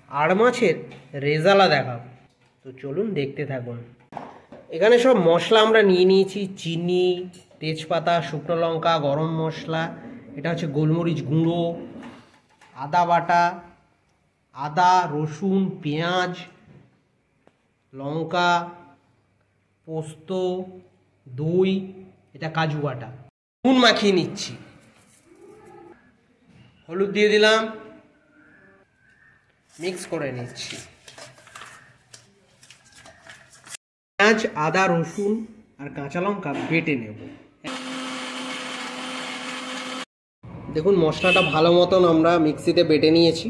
আড় মাছের রেজালা দেখাবো। তো চলুন দেখতে থাকুন। এখানে সব মশলা আমরা নিয়ে নিয়েছি, চিনি, তেজপাতা, শুকনো লঙ্কা, গরম মশলা, এটা হচ্ছে গোলমরিচ গুঁড়ো, আদা বাটা, আদা, রসুন, পেঁয়াজ, লঙ্কা, পোস্ত, দই, এটা কাজু বাটা। নুন মাখিয়ে নিচ্ছি, হলুদ দিয়ে দিলাম, মিক্স করে নিচ্ছি। পেঁয়াজ, আদা, রসুন আর কাঁচা লঙ্কা বেটে নেব। দেখুন মশলাটা ভালো মতন আমরা মিক্সিতে বেটে নিয়েছি।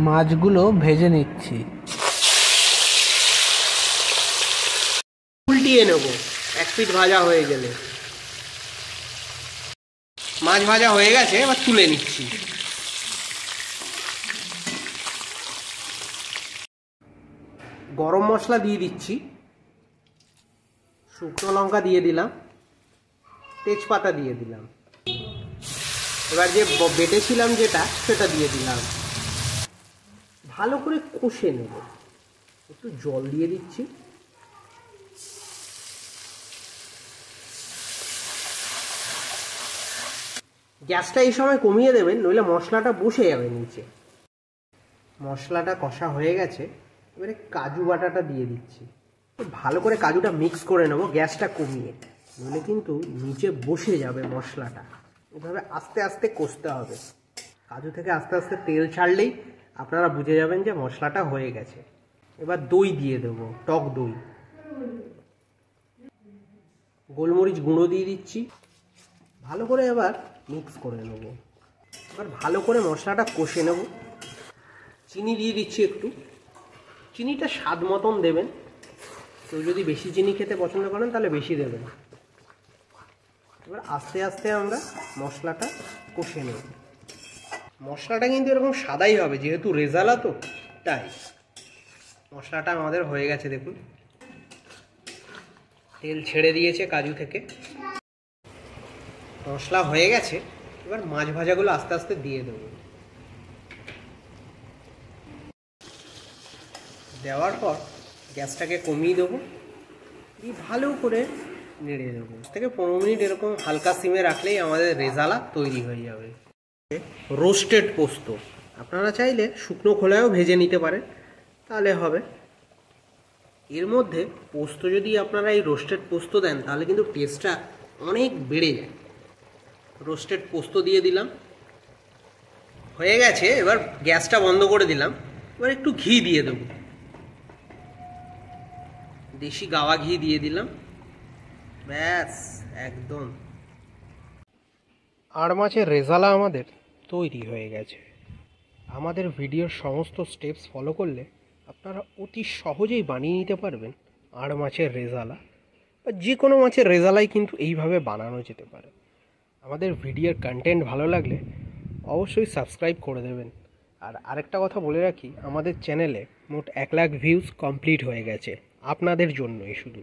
মাছগুলো ভেজে নিচ্ছি। উল্টিয়ে নেব এক পিঠ ভাজা হয়ে গেলে। মাছ ভাজা হয়ে গেছে, এবার তুলে নিচ্ছি। গরম মশলা দিয়ে দিচ্ছি, শুকনো লঙ্কা দিয়ে দিলাম, তেজপাতা দিয়ে দিলাম। এবার যে বেটেছিলাম যেটা, সেটা দিয়ে দিলাম। ভালো করে কষে নেব। একটু জল দিয়ে দিচ্ছি। গ্যাসটা এই সময় কমিয়ে দেবেন, নইলে মশলাটা বসে যাবে নিচে। মশলাটা কষা হয়ে গেছে, এবারে কাজু বাটাটা দিয়ে দিচ্ছি। ভালো করে কাজুটা মিক্স করে নেব গ্যাসটা কমিয়ে, নইলে কিন্তু নিচে বসে যাবে মশলাটা। এভাবে আস্তে আস্তে কষতে হবে। কাজু থেকে আস্তে আস্তে তেল ছাড়লেই আপনারা বুঝে যাবেন যে মশলাটা হয়ে গেছে। এবার দই দিয়ে দেবো, টক দই। গোলমরিচ গুঁড়ো দিয়ে দিচ্ছি। ভালো করে এবার মিক্স করে নেব। এবার ভালো করে মশলাটা কষে নেব। চিনি দিয়ে দিচ্ছি একটু। চিনিটা স্বাদ মতন দেবেন। কেউ যদি বেশি চিনি খেতে পছন্দ করেন তাহলে বেশি দেবেন। এবার আস্তে আস্তে আমরা মশলাটা কষে নেব। মশলাটা কিন্তু এরকম সাদাই হবে, যেহেতু রেজালা তো তাই। মশলাটা আমাদের হয়ে গেছে, দেখুন তেল ছেড়ে দিয়েছে কাজু থেকে। মশলা হয়ে গেছে, এবার মাছ ভাজাগুলো আস্তে আস্তে দিয়ে দেবো। দেওয়ার পর গ্যাসটাকে কমিয়ে দেবো, দিয়ে ভালো করে নেড়ে দেবো। 15 মিনিট এরকম হালকা সিমে রাখলেই আমাদের রেজালা তৈরি হয়ে যাবে। রোস্টেড পোস্ত আপনারা চাইলে শুকনো খোলায়ও ভেজে নিতে পারেন, তাহলে হবে। এর মধ্যে পোস্ত যদি আপনারা এই রোস্টেড পোস্ত দেন, তাহলে কিন্তু টেস্টটা অনেক বেড়ে যায়। রোস্টেড পোস্ত দিয়ে দিলাম, হয়ে গেছে। এবার গ্যাসটা বন্ধ করে দিলাম। এবার একটু ঘি দিয়ে দেবো, দেশি গাওয়া ঘি দিয়ে দিলাম। ব্যাস, একদম আড় মাছের রেজালা আমাদের তৈরি হয়ে গেছে। আমাদের ভিডিওর সমস্ত স্টেপস ফলো করলে আপনারা অতি সহজেই বানিয়ে নিতে পারবেন আড় মাছের রেজালা, বা যে কোনো মাছের রেজালাই কিন্তু এইভাবে বানানো যেতে পারে। আমাদের ভিডিওর কন্টেন্ট ভালো লাগলে অবশ্যই সাবস্ক্রাইব করে দেবেন। আর আরেকটা কথা বলে রাখি, আমাদের চ্যানেলে মোট 1 লাখ ভিউজ কমপ্লিট হয়ে গেছে, আপনাদের জন্যই শুধু।